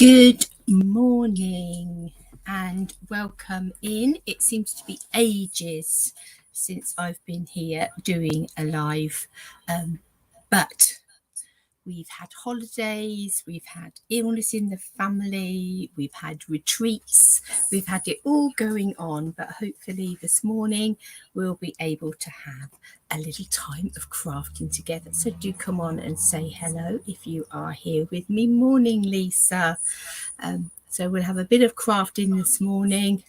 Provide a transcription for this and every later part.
Good morning and welcome in. It seems to be ages since I've been here doing a live, but we've had holidays, we've had illness in the family, we've had retreats, we've had it all going on, but hopefully this morning we'll be able to have a little time of crafting together. So do come on and say hello if you are here with me. Morning, Lisa. So we'll have a bit of crafting this morning,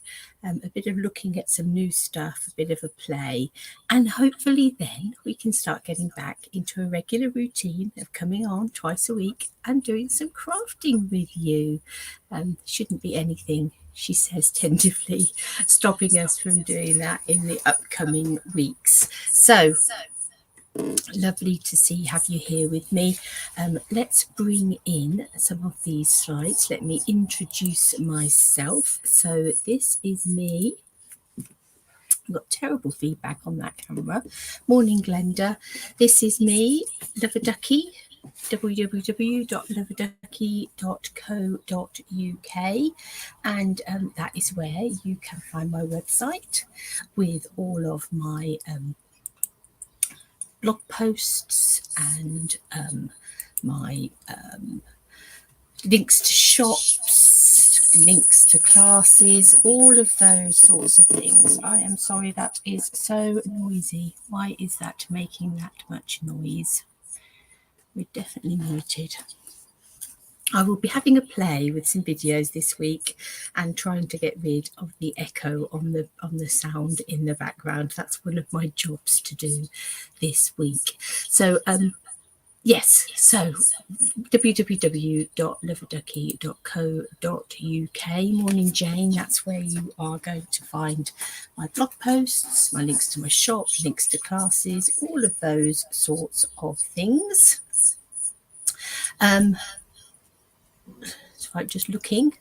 a bit of looking at some new stuff, a bit of a play, and hopefully then we can start getting back into a regular routine of coming on twice a week and doing some crafting with you. Shouldn't be anything, she says tentatively, stopping us from doing that in the upcoming weeks. So lovely to have you here with me. Let's bring in some of these slides. Let me introduce myself. So this is me. I've got terrible feedback on that camera. Morning, Glenda. This is me, Love-a-Duckie, www.loveaduckie.co.uk, and that is where you can find my website with all of my blog posts and my links to shops, links to classes, all of those sorts of things. I am sorry, that is so noisy. Why is that making that much noise? We're definitely muted. I will be having a play with some videos this week and trying to get rid of the echo on the sound in the background. That's one of my jobs to do this week. So yes, so www.loveaduckie.co.uk. Morning, Jane. That's where you are going to find my blog posts, my links to my shop, links to classes, all of those sorts of things. So I'm just looking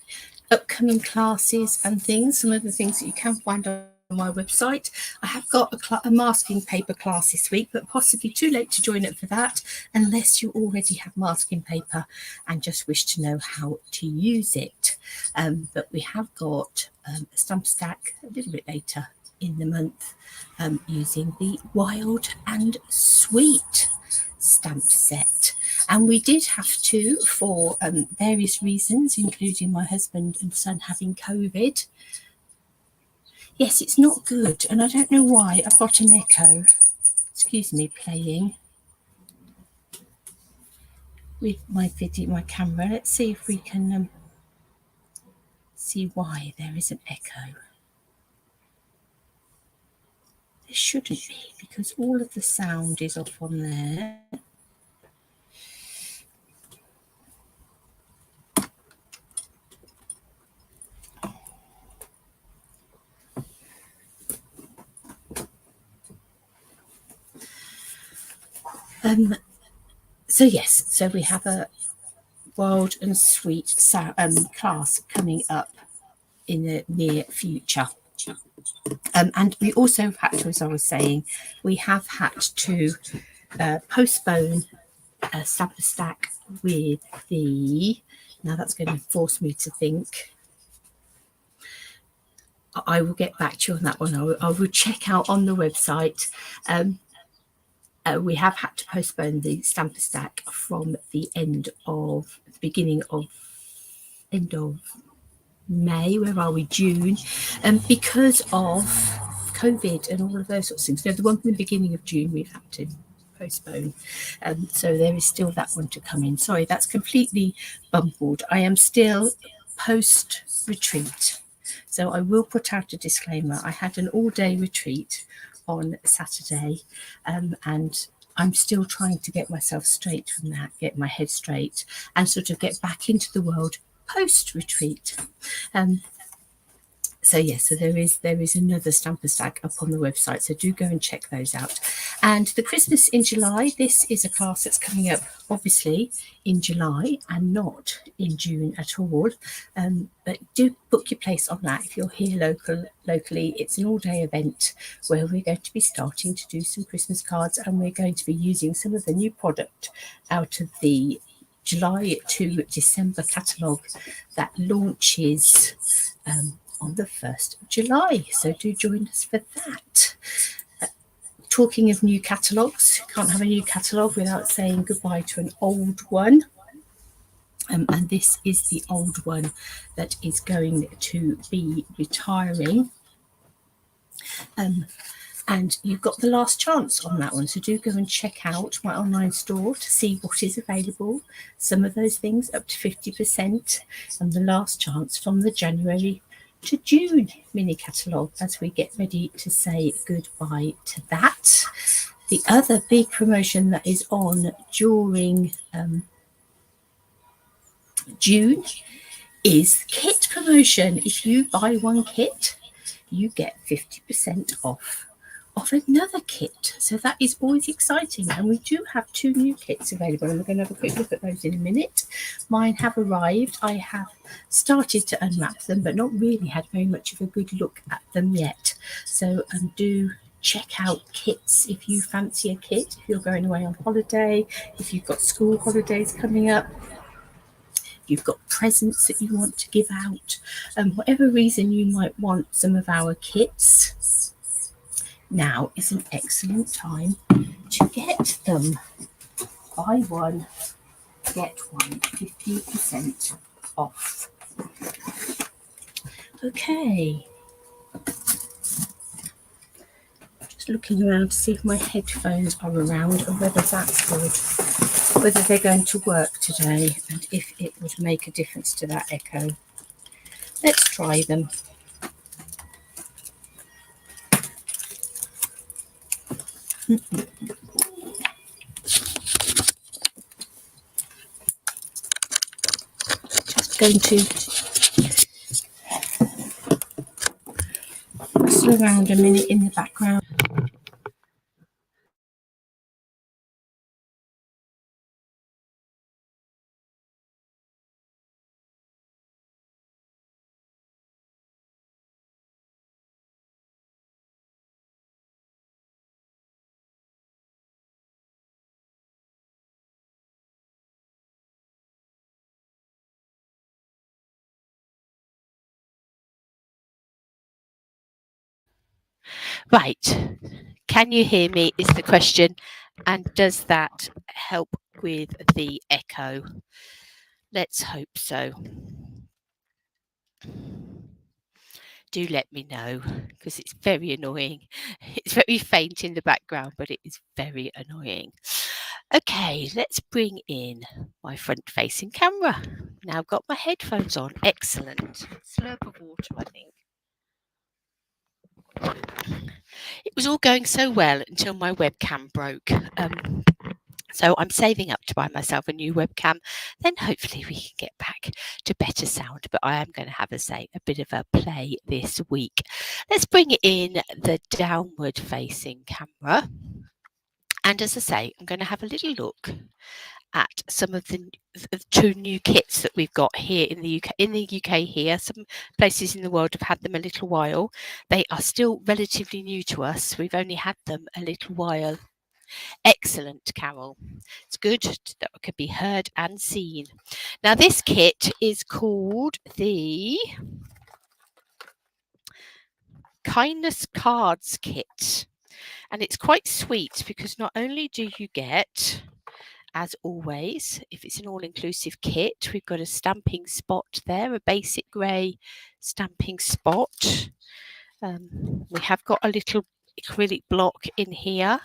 upcoming classes and things, some of the things that you can find on my website. I have got a masking paper class this week, but possibly too late to join up for that unless you already have masking paper and just wish to know how to use it. But we have got a stamp stack a little bit later in the month using the Wild and Sweet stamp set. And we did have to, for various reasons, including my husband and son having COVID. Yes, it's not good, and I don't know why. I've got an echo. Excuse me, playing with my camera. Let's see if we can see why there is an echo. There shouldn't be, because all of the sound is off on there. So yes, so we have a Wild and Sweet class coming up in the near future. And we also had to, as I was saying, we have had to postpone a stamp stack with the, now that's going to force me to think. I will get back to you on that one. I will check out on the website. We have had to postpone the stamper stack from the end of May. Where are we? June, because of COVID and all of those sorts of things. So the one from the beginning of June we've had to postpone. So there is still that one to come in. Sorry, that's completely bumbled. I am still post retreat. So I will put out a disclaimer. I had an all-day retreat on Saturday, and I'm still trying to get myself straight from that, get my head straight, and sort of get back into the world post-retreat. So yes, so there is another stamper stack up on the website, so do go and check those out. And the Christmas in July, this is a class that's coming up obviously in July and not in June at all, but do book your place on that if you're here locally. It's an all-day event where we're going to be starting to do some Christmas cards, and we're going to be using some of the new product out of the July to December catalogue that launches on the 1st of July. So do join us for that. Talking of new catalogues, can't have a new catalogue without saying goodbye to an old one. And this is the old one that is going to be retiring. And you've got the last chance on that one. So do go and check out my online store to see what is available. Some of those things up to 50%, and the last chance from the January to June mini catalogue as we get ready to say goodbye to that. The other big promotion that is on during June is kit promotion. If you buy one kit, you get 50% off of another kit. So that is always exciting. And we do have 2 new kits available, and we're going to have a quick look at those in a minute. Mine have arrived. I have started to unwrap them, but not really had very much of a good look at them yet. So do check out kits if you fancy a kit, if you're going away on holiday, if you've got school holidays coming up, you've got presents that you want to give out, whatever reason you might want some of our kits, now is an excellent time to get them. Buy one, get one, 50% off. Okay. Just looking around to see if my headphones are around and whether that's good, whether they're going to work today and if it would make a difference to that echo. Let's try them. Just going to whistle around a minute in the background. Right, can you hear me is the question, and does that help with the echo? Let's hope so. Do let me know, because it's very annoying. It's very faint in the background, but it is very annoying. Okay, let's bring in my front-facing camera. Now I've got my headphones on. Excellent. Slurp of water, I think. It was all going so well until my webcam broke. So I'm saving up to buy myself a new webcam. Then hopefully we can get back to better sound. But I am going to have a bit of a play this week. Let's bring in the downward facing camera. And as I say, I'm going to have a little look at some of the 2 new kits that we've got here in the UK. In the UK here, some places in the world have had them a little while. They are still relatively new to us. We've only had them a little while. Excellent, Carol. It's good that it could be heard and seen. Now, this kit is called the Kindness Cards Kit. And it's quite sweet because not only do you get, as always, if it's an all-inclusive kit, we've got a stamping spot there, a basic grey stamping spot. We have got a little acrylic block in here.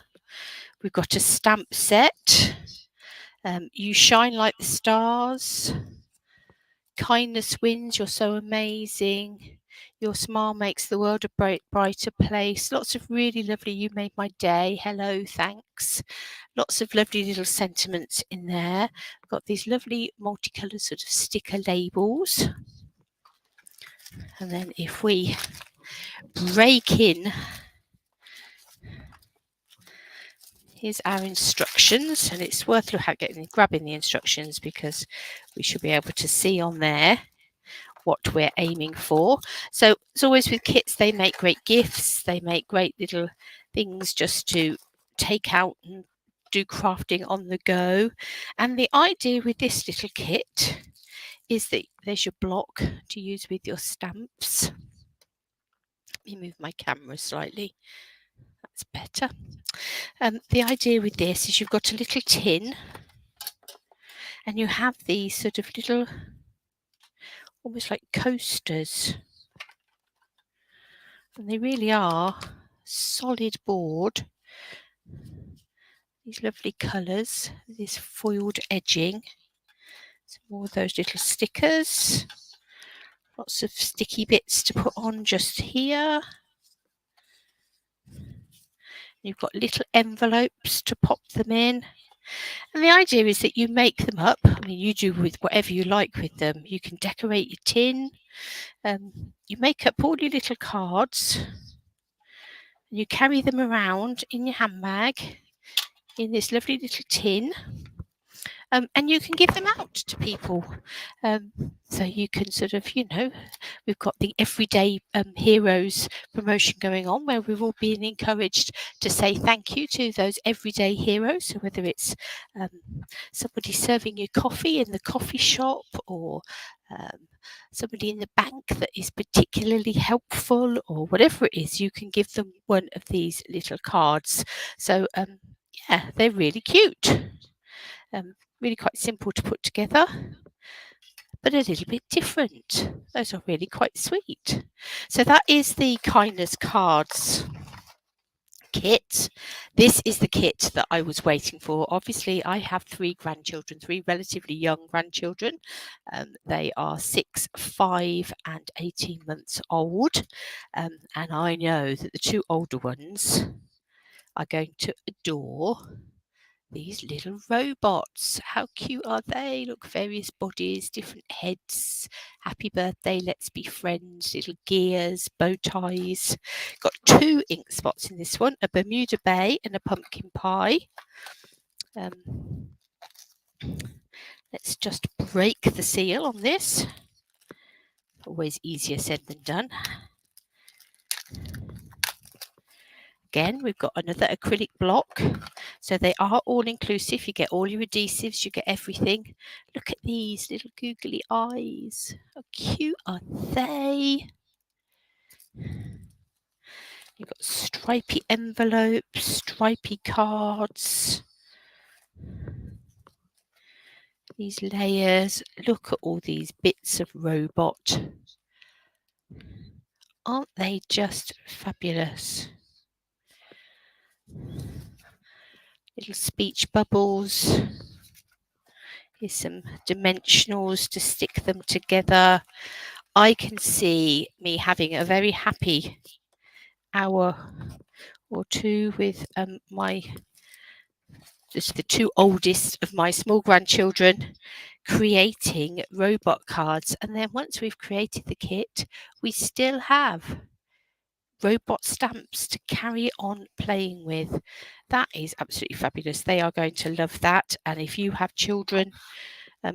We've got a stamp set. You shine like the stars. Kindness wins. You're so amazing. Your smile makes the world a brighter place. Lots of really lovely, you made my day. Hello, thanks. Lots of lovely little sentiments in there. I've got these lovely multicolored sort of sticker labels. And then if we break in, here's our instructions, and it's worth grabbing the instructions because we should be able to see on there what we're aiming for. So as always with kits, they make great gifts. They make great little things just to take out and do crafting on the go. And the idea with this little kit is that there's your block to use with your stamps. Let me move my camera slightly. That's better. The idea with this is you've got a little tin and you have these sort of little, almost like coasters. And they really are solid board. These lovely colours, this foiled edging. Some more of those little stickers. Lots of sticky bits to put on just here. You've got little envelopes to pop them in. And the idea is that you make them up. I mean, you do with whatever you like with them. You can decorate your tin. You make up all your little cards. And you carry them around in your handbag in this lovely little tin. And you can give them out to people. So you can sort of, we've got the Everyday Heroes promotion going on where we've all been encouraged to say thank you to those everyday heroes. So whether it's somebody serving you coffee in the coffee shop or somebody in the bank that is particularly helpful or whatever it is, you can give them one of these little cards. So yeah, they're really cute. Really quite simple to put together, but a little bit different. Those are really quite sweet. So that is the Kindness Cards kit. This is the kit that I was waiting for. Obviously, I have 3 grandchildren, 3 relatively young grandchildren. They are 6, 5 and 18 months old. And I know that the 2 older ones are going to adore these little robots. How cute are they? Look, various bodies, different heads. Happy birthday, let's be friends. Little gears, bow ties. Got 2 ink spots in this one, a Bermuda Bay and a pumpkin pie. Let's just break the seal on this. Always easier said than done. Again, we've got another acrylic block. So they are all inclusive. You get all your adhesives, you get everything. Look at these little googly eyes. How cute are they? You've got stripy envelopes, stripy cards. These layers. Look at all these bits of robot. Aren't they just fabulous? Little speech bubbles. Here's some dimensionals to stick them together. I can see me having a very happy hour or 2 with just the 2 oldest of my small grandchildren creating robot cards. And then once we've created the kit, we still have robot stamps to carry on playing with. That is absolutely fabulous. They are going to love that. And if you have children,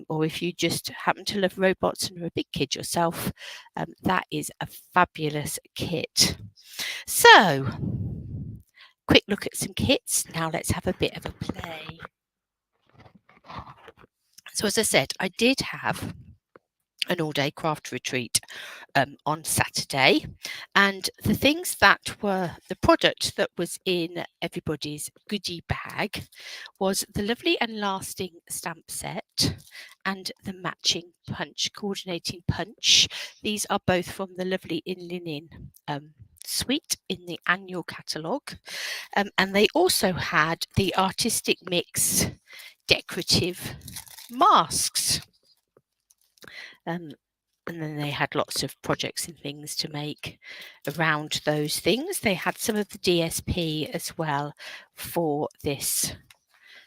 or if you just happen to love robots and are a big kid yourself, that is a fabulous kit. So, quick look at some kits. Now let's have a bit of a play. So as I said, I did have an all-day craft retreat on Saturday, and the things that were the product that was in everybody's goodie bag was the lovely and lasting stamp set and the matching coordinating punch. These are both from the lovely In Linen suite in the annual catalogue, and they also had the Artistic Mix decorative masks. And then they had lots of projects and things to make around those things. They had some of the DSP as well for this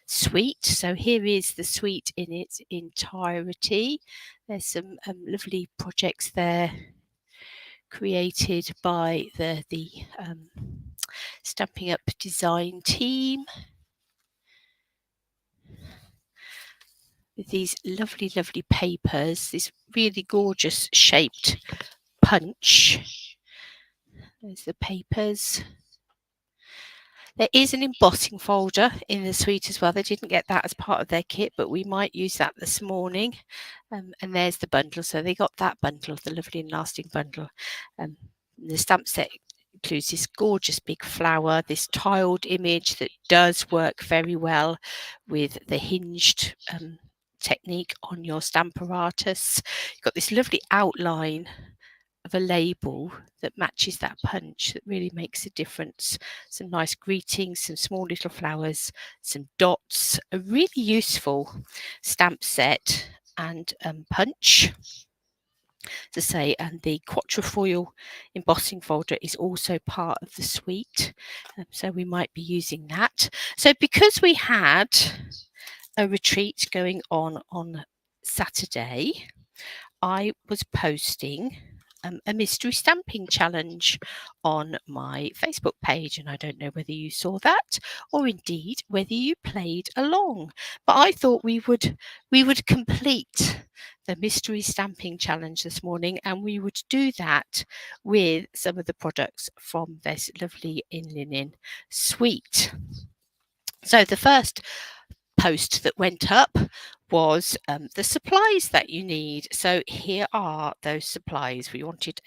suite. So here is the suite in its entirety. There's some lovely projects there created by the Stamping Up design team. With these lovely, lovely papers, this really gorgeous shaped punch. There's the papers. There is an embossing folder in the suite as well. They didn't get that as part of their kit, but we might use that this morning. And there's the bundle. So they got that bundle, the lovely and lasting bundle. The stamp set includes this gorgeous big flower, this tiled image that does work very well with the hinged technique on your Stamparatus. You've got this lovely outline of a label that matches that punch that really makes a difference. Some nice greetings, some small little flowers, some dots, a really useful stamp set and punch to say, and the quatrefoil embossing folder is also part of the suite, so we might be using that. So because we had a retreat going on Saturday, I was posting a mystery stamping challenge on my Facebook page, and I don't know whether you saw that or indeed whether you played along, but I thought we would complete the mystery stamping challenge this morning, and we would do that with some of the products from this lovely In Linen suite. So the first post that went up was the supplies that you need. So here are those supplies. We wanted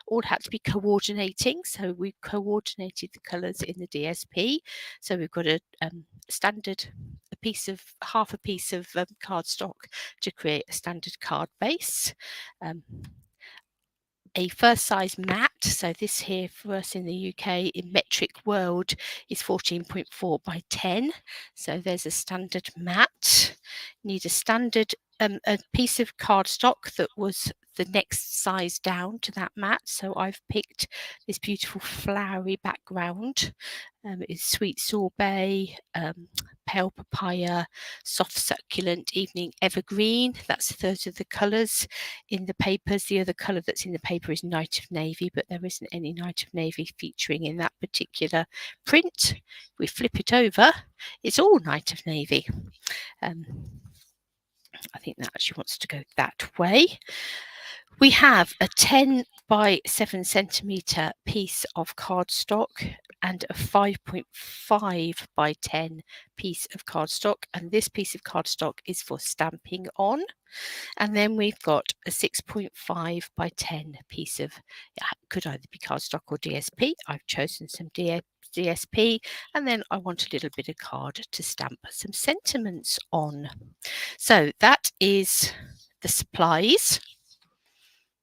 all had to be coordinating, so we coordinated the colours in the DSP. So we've got a standard, half a piece of cardstock to create a standard card base. A first size mat, so this here for us in the UK in metric world is 14.4 by 10, so there's a standard mat. Need a standard a piece of cardstock that was the next size down to that mat, so I've picked this beautiful flowery background. It's sweet sorbet, pale papaya, soft succulent, evening evergreen. That's a third of the colours in the papers. The other colour that's in the paper is Night of Navy, but there isn't any Night of Navy featuring in that particular print. If we flip it over, it's all Night of Navy. I think that actually wants to go that way. We have a 10 by 7 centimetre piece of cardstock and a 5.5 by 10 piece of cardstock, and this piece of cardstock is for stamping on. And then we've got a 6.5 by 10 piece of, could either be cardstock or DSP. I've chosen some DSP, and then I want a little bit of card to stamp some sentiments on. So that is the supplies.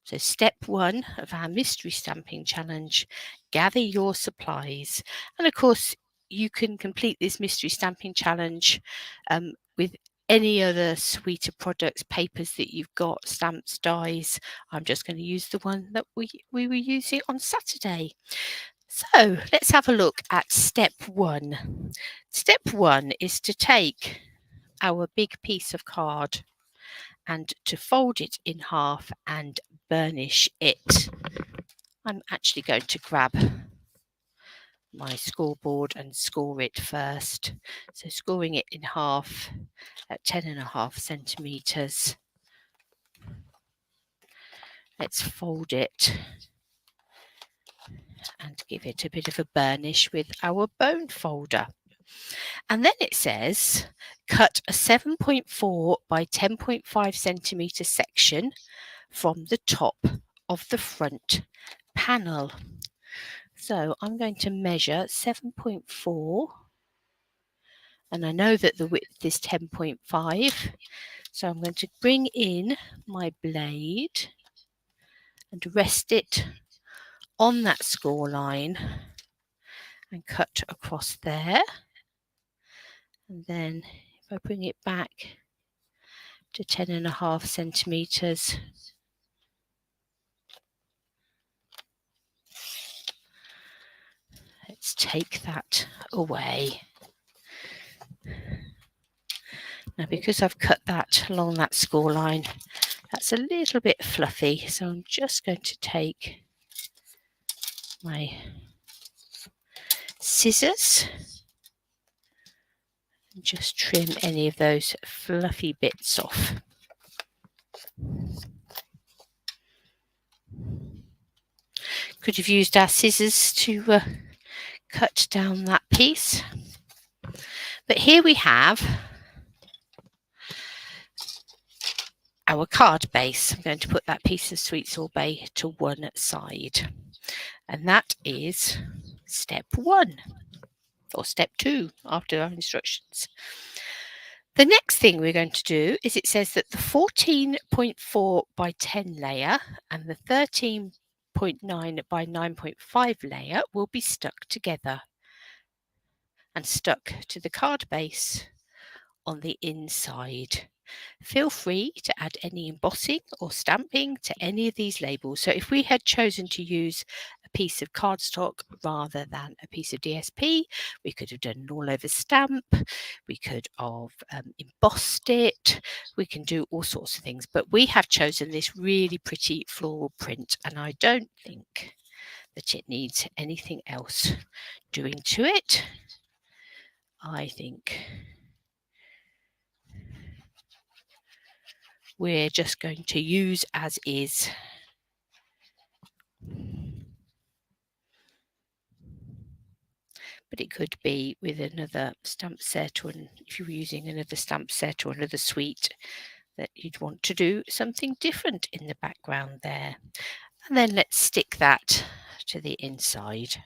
So step 1 of our mystery stamping challenge, gather your supplies. And of course, you can complete this mystery stamping challenge with any other suite of products, papers that you've got, stamps, dies. I'm just going to use the one that we were using on Saturday. So let's have a look at step 1. Step 1 is to take our big piece of card and to fold it in half and burnish it. I'm actually going to grab my scoreboard and score it first. So scoring it in half at 10.5 centimetres. Let's fold it and give it a bit of a burnish with our bone folder. And then it says cut a 7.4 by 10.5 centimetre section from the top of the front panel. So I'm going to measure 7.4, and I know that the width is 10.5, so I'm going to bring in my blade and rest it on that score line and cut across there. And then if I bring it back to 10.5 centimetres, let's take that away. Now, because I've cut that along that score line, that's a little bit fluffy, so I'm just going to take my scissors and just trim any of those fluffy bits off. Could have used our scissors to cut down that piece. But here we have our card base. I'm going to put that piece of sweet sorbet to one side. And that is step 1 or step 2 after our instructions. The next thing we're going to do is it says that the 14.4 by 10 layer and the 13.9 by 9.5 layer will be stuck together and stuck to the card base on the inside. Feel free to add any embossing or stamping to any of these labels. So if we had chosen to use a piece of cardstock rather than a piece of DSP, we could have done an all over stamp, we could have embossed it, we can do all sorts of things, but we have chosen this really pretty floral print, and I don't think that it needs anything else doing to it. I think we're just going to use as is. But it could be with another stamp set, or if you were using another stamp set or another suite, that you'd want to do something different in the background there. And then let's stick that to the inside.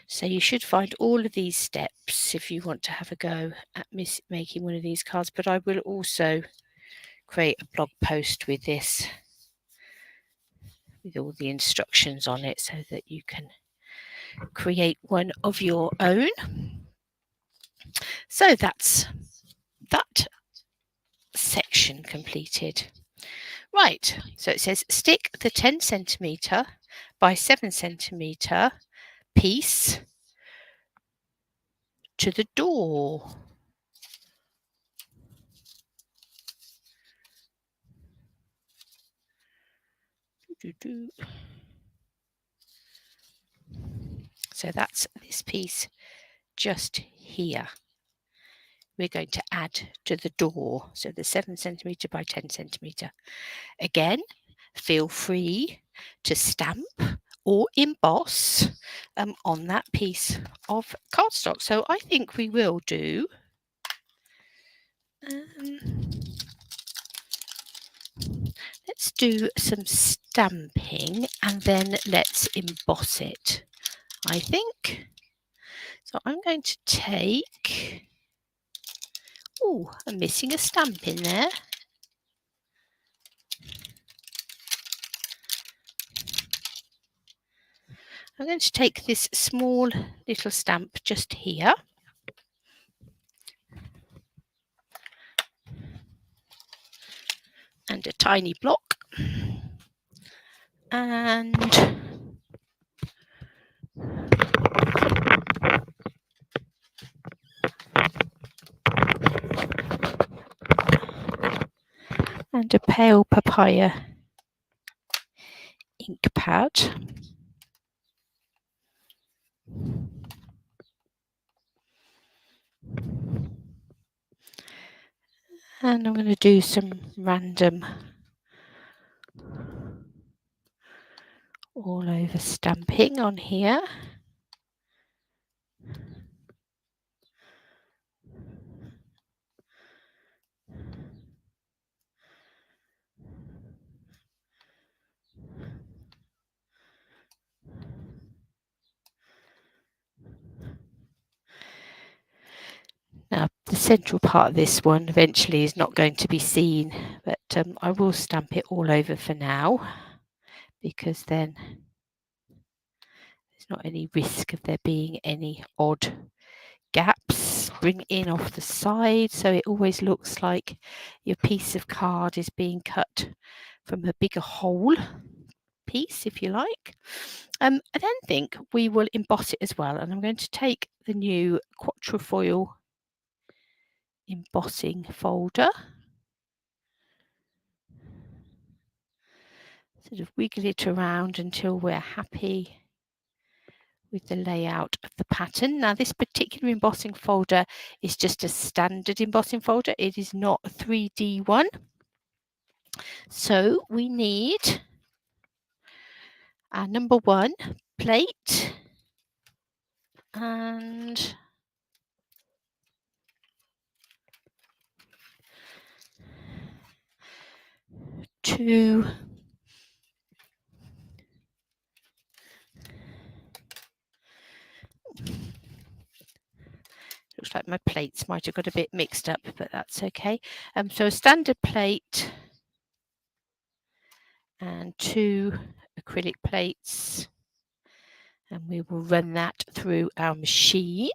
So you should find all of these steps if you want to have a go at making one of these cards, but I will also create a blog post with this, with all the instructions on it, so that you can create one of your own. So that's that section completed. Right, so it says stick the 10 centimetre by 7 centimetre piece to the door. So that's this piece just here. We're going to add to the door, so the 7 centimetre by 10 centimetre. Again, feel free to stamp or emboss on that piece of cardstock. So I think we will do let's do some stamping and then let's emboss it, I think. So I'm going to take, oh, I'm missing a stamp in there. I'm going to take this small little stamp just here. And a tiny block. And a pale papaya ink pad. And I'm going to do some random all over stamping on here. Now, the central part of this one eventually is not going to be seen, but I will stamp it all over for now, because then there's not any risk of there being any odd gaps. Bring it in off the side, so it always looks like your piece of card is being cut from a bigger whole piece, if you like. I then think we will emboss it as well, and I'm going to take the new quatrefoil embossing folder, sort of wiggle it around until we're happy with the layout of the pattern. Now, this particular embossing folder is just a standard embossing folder. It is not a 3D one. So we need our number 1 plate and two looks like my plates might have got a bit mixed up, but that's okay. So a standard plate and 2 acrylic plates, and we will run that through our machine.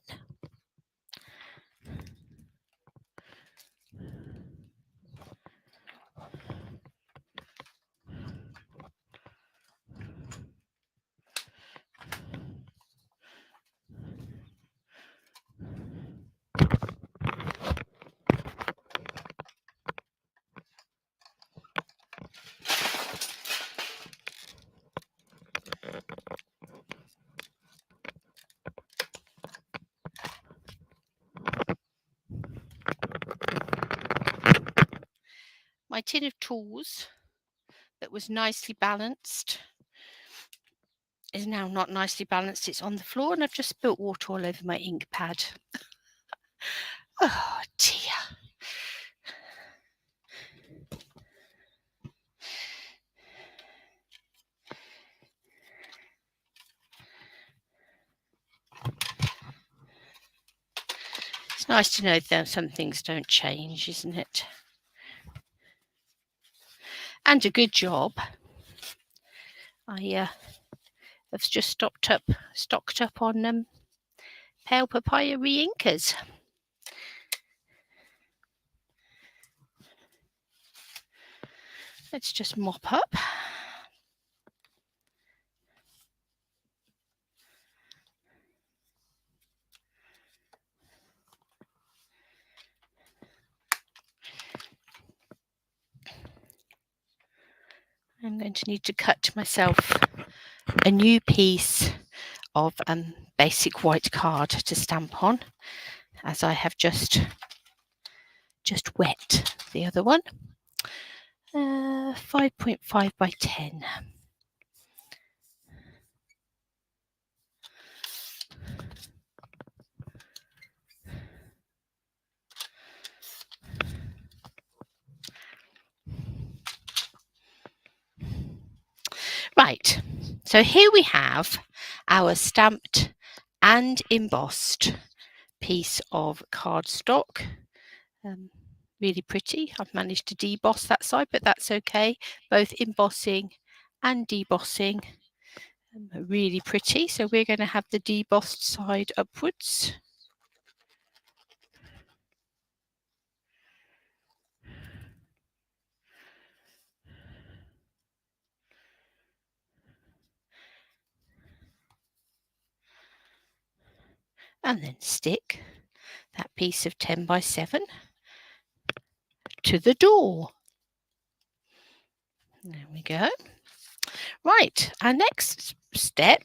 My tin of tools that was nicely balanced is now not nicely balanced. It's on the floor and I've just spilt water all over my ink pad. Oh dear. It's nice to know that some things don't change, isn't it? And a good job. I have just stocked up on pale papaya re-inkers. Let's just mop up. I'm going to need to cut myself a new piece of basic white card to stamp on, as I have just wet the other one. 5.5 by 10. Right, so here we have our stamped and embossed piece of cardstock. Really pretty. I've managed to deboss that side, but that's okay. Both embossing and debossing. Really pretty. So we're going to have the debossed side upwards. And then stick that piece of 10 by 7 to the door. There we go. Right, our next step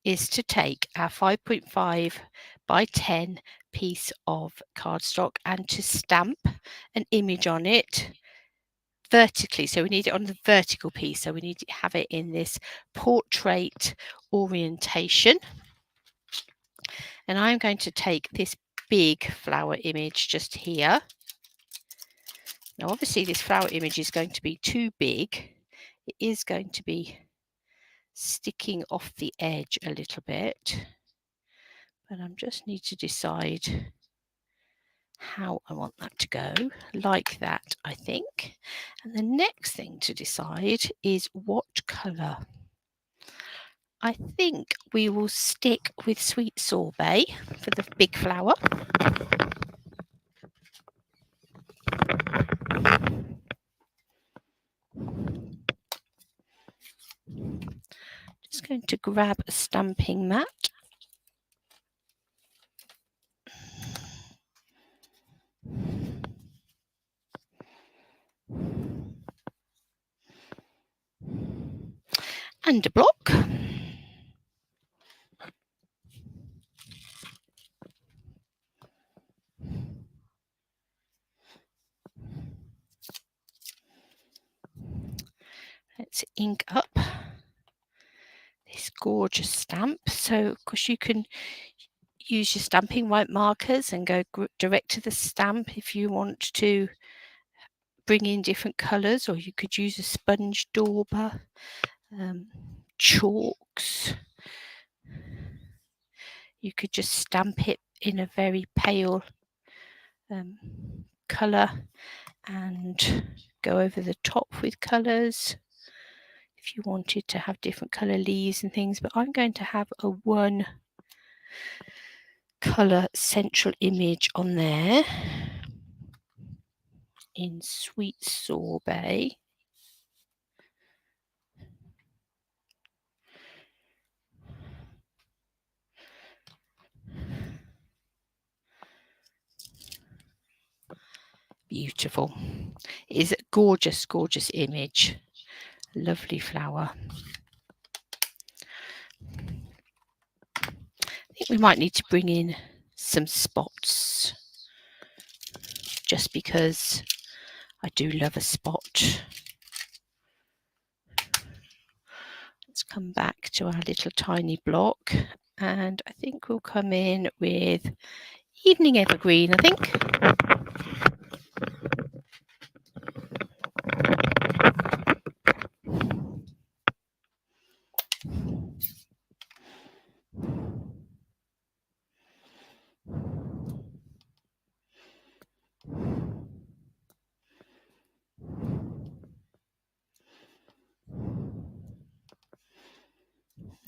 is to take our 5.5 by 10 piece of cardstock and to stamp an image on it vertically. So we need it on the vertical piece. So we need to have it in this portrait orientation. And I'm going to take this big flower image just here. Now, obviously, this flower image is going to be too big. It is going to be sticking off the edge a little bit. But I just need to decide how I want that to go. Like that, I think. And the next thing to decide is what colour. I think we will stick with Sweet Sorbet for the big flower. Just going to grab a stamping mat. And a block. Let's ink up gorgeous stamp. So of course you can use your stamping white markers and go direct to the stamp if you want to bring in different colours, or you could use a sponge dauber, chalks. You could just stamp it in a very pale colour and go over the top with colours if you wanted to have different colour leaves and things, but I'm going to have a one colour central image on there in Sweet Sorbet. Beautiful. It is a gorgeous, gorgeous image. Lovely flower. I think we might need to bring in some spots, just because I do love a spot. Let's come back to our little tiny block, and I think we'll come in with Evening Evergreen, I think.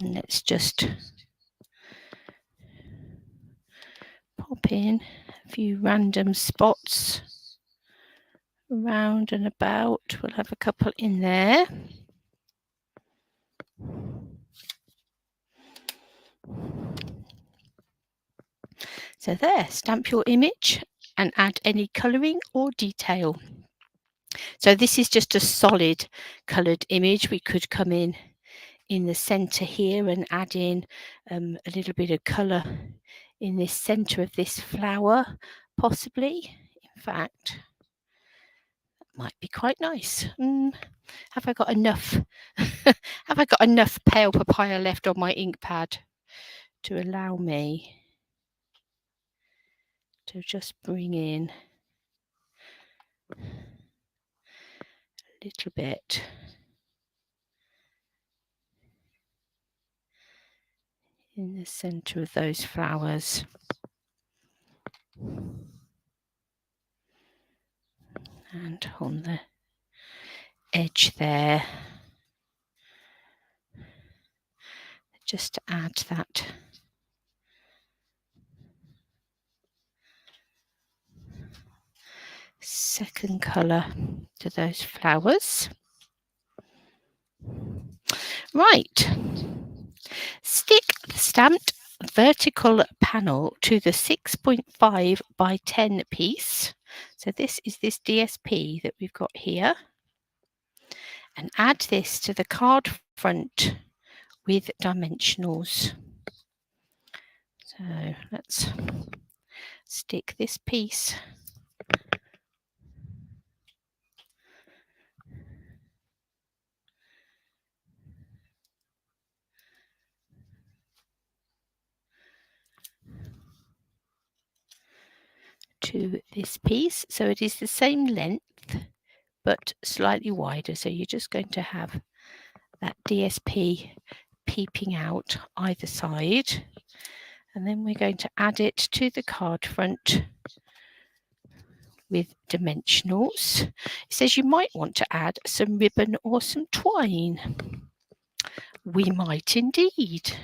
And let's just pop in a few random spots around and about. We'll have a couple in there. So there, stamp your image and add any colouring or detail. So this is just a solid coloured image. We could come in the centre here and add in a little bit of colour in this centre of this flower, possibly. In fact, that might be quite nice. Have I got enough? Have I got enough pale papaya left on my ink pad to allow me to just bring in a little bit in the centre of those flowers? And on the edge there, just to add that second colour to those flowers. Right, stick the stamped vertical panel to the 6.5 by 10 piece. So this is this DSP that we've got here, and add this to the card front with dimensionals. So let's stick this piece to this piece, so it is the same length but slightly wider. So you're just going to have that DSP peeping out either side, and then we're going to add it to the card front with dimensionals. It says you might want to add some ribbon or some twine. We might indeed.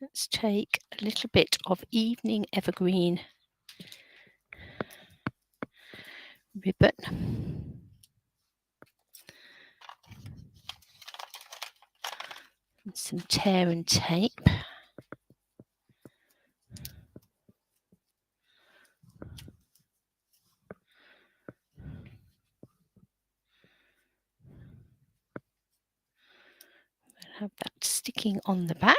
Let's take a little bit of Evening Evergreen ribbon. And some tear and tape. backing on the back.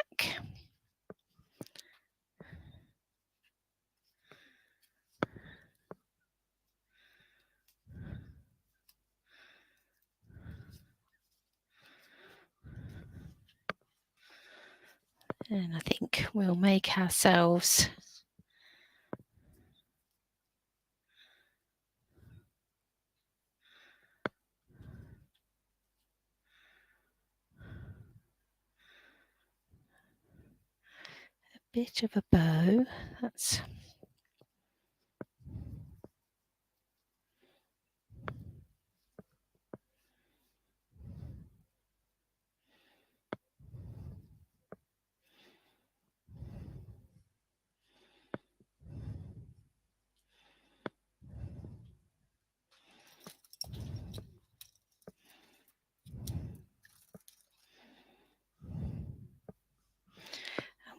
And I think we'll make ourselves a bit of a bow. That's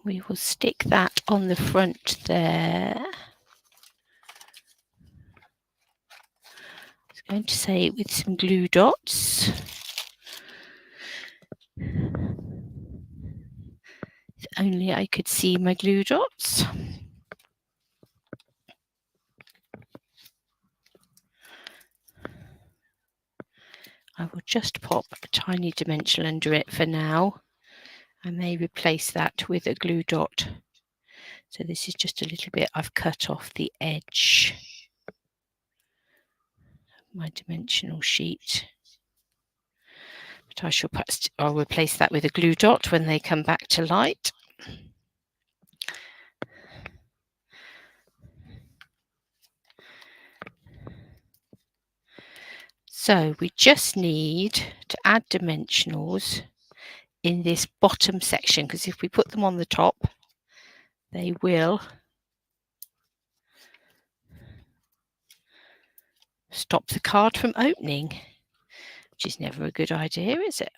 we will stick that on the front there. I was going to say with some glue dots. If only I could see my glue dots. I will just pop a tiny dimensional under it for now. I may replace that with a glue dot. So this is just a little bit I've cut off the edge of my dimensional sheet. But I'll replace that with a glue dot when they come back to light. So we just need to add dimensionals in this bottom section, because if we put them on the top, they will stop the card from opening, which is never a good idea, is it?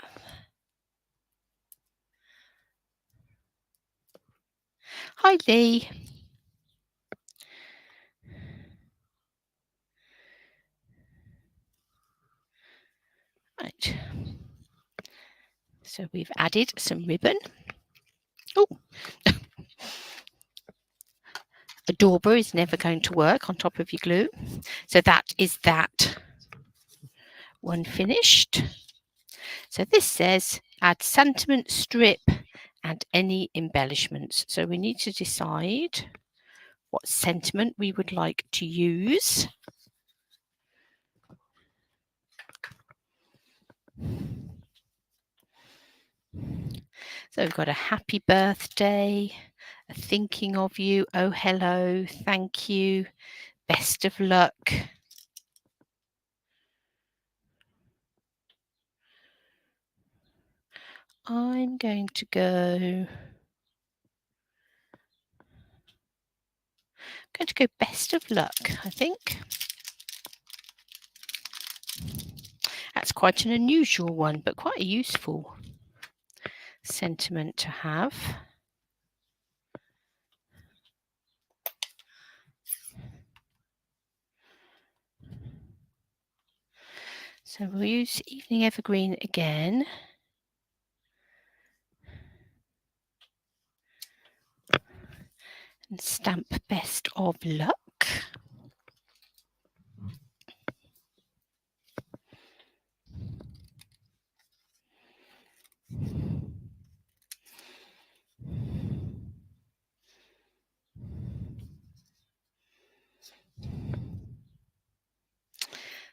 Hi, Lee. Right. So we've added some ribbon. Oh, a dauber is never going to work on top of your glue. So that is that one finished. So this says add sentiment strip and any embellishments. So we need to decide what sentiment we would like to use. So we've got a happy birthday, a thinking of you, oh hello, thank you, best of luck. I'm going to go best of luck, I think. That's quite an unusual one, but quite a useful sentiment to have. So we'll use Evening Evergreen again. And stamp best of luck.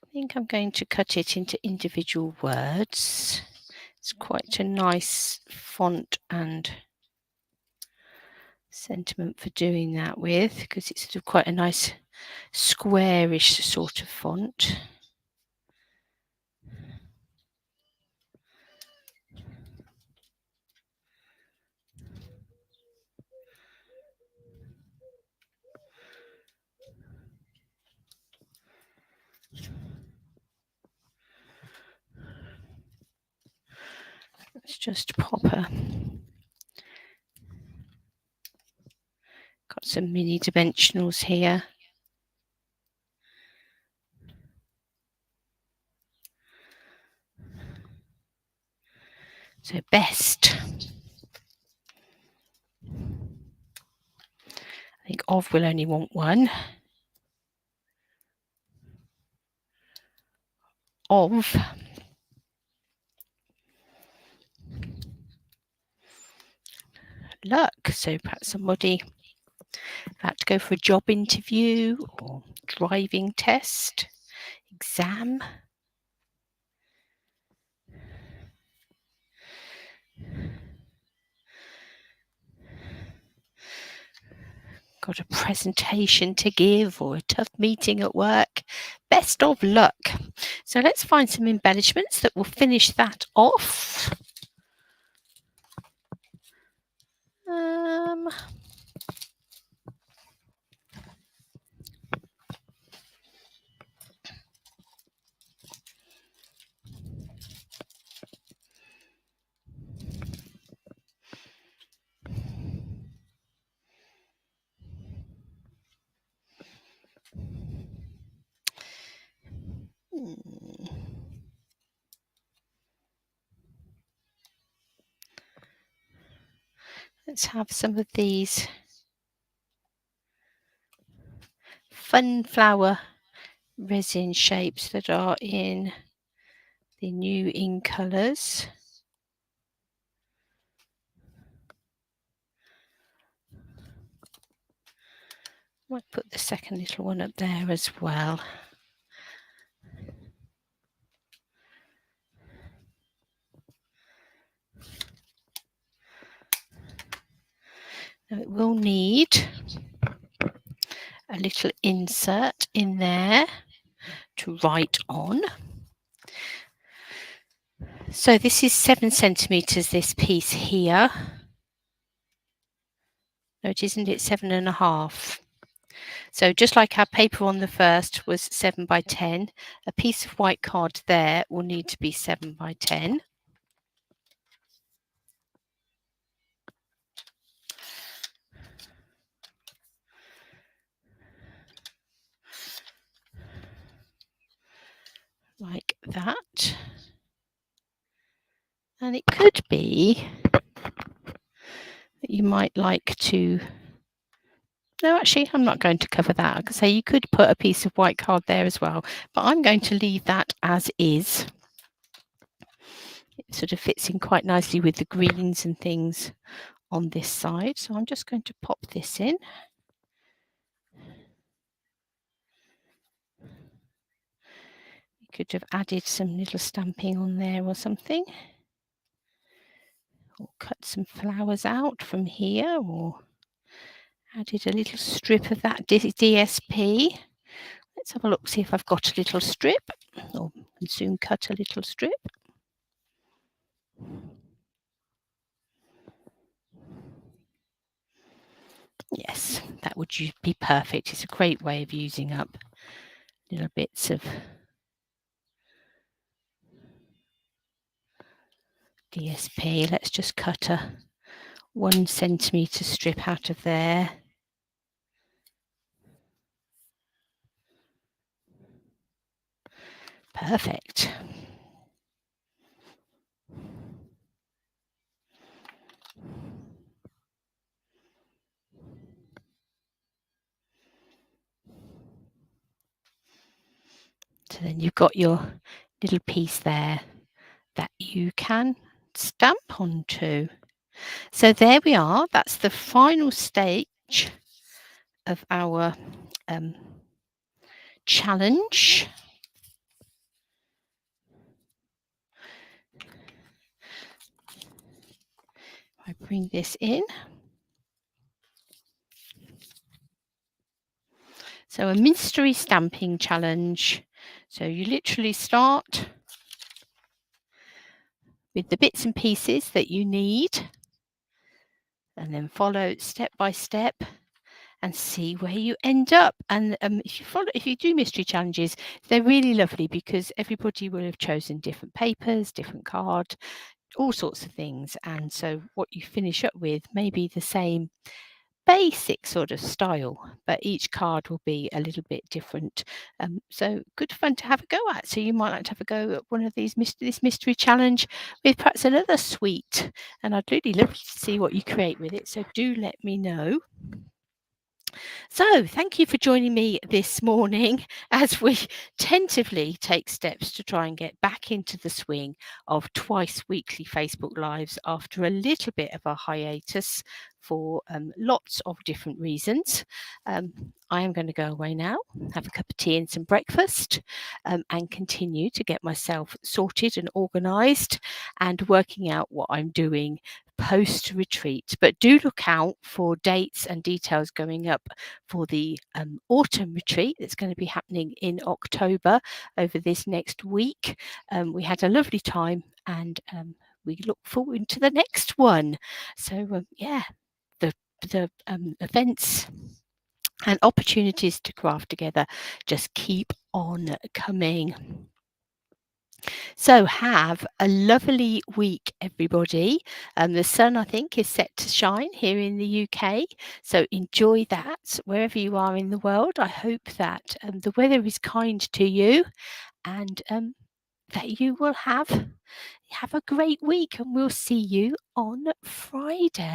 I think I'm going to cut it into individual words. It's quite a nice font and sentiment for doing that with, because it's sort of quite a nice squarish sort of font. Let's just pop a, got some mini dimensionals here. So best I think of will only want one. Of luck. So perhaps somebody about to go for a job interview or driving test, exam. Got a presentation to give or a tough meeting at work. Best of luck. So let's find some embellishments that will finish that off. Let's have some of these fun flower resin shapes that are in the new in colours. Might put the second little one up there as well. Now it will need a little insert in there to write on. So this is 7 centimetres, this piece here. No, it isn't, it's 7.5. So just like our paper on the first was 7 by 10, a piece of white card there will need to be 7 by 10. Like that. And it could be that you might like to... No, actually, I'm not going to cover that. I could say you could put a piece of white card there as well, but I'm going to leave that as is. It sort of fits in quite nicely with the greens and things on this side. So I'm just going to pop this in. You could have added some little stamping on there or something. Or cut some flowers out from here, or added a little strip of that DSP. Let's have a look, see if I've got a little strip, or can soon cut a little strip. Yes, that would be perfect. It's a great way of using up little bits of DSP. Let's just cut a 1 centimetre strip out of there. Perfect. So then you've got your little piece there that you can stamp onto. So there we are. That's the final stage of our challenge. I bring this in. So a mystery stamping challenge. So you literally start with the bits and pieces that you need, and then follow step by step and see where you end up. And if you do mystery challenges, they're really lovely because everybody will have chosen different papers, different card, all sorts of things. And so what you finish up with may be the same basic sort of style, but each card will be a little bit different. So good fun to have a go at. So you might like to have a go at one of these this mystery challenge with perhaps another sweet, and I'd really love to see what you create with it. So do let me know. So, thank you for joining me this morning as we tentatively take steps to try and get back into the swing of twice weekly Facebook Lives after a little bit of a hiatus for lots of different reasons. I am going to go away now, have a cup of tea and some breakfast, and continue to get myself sorted and organised and working out what I'm doing post-retreat. But do look out for dates and details going up for the autumn retreat that's going to be happening in October over this next week. We had a lovely time, and we look forward to the next one. So the events and opportunities to craft together just keep on coming. So have a lovely week, everybody. The sun, I think, is set to shine here in the UK. So enjoy that wherever you are in the world. I hope that the weather is kind to you, and that you will have a great week, and we'll see you on Friday.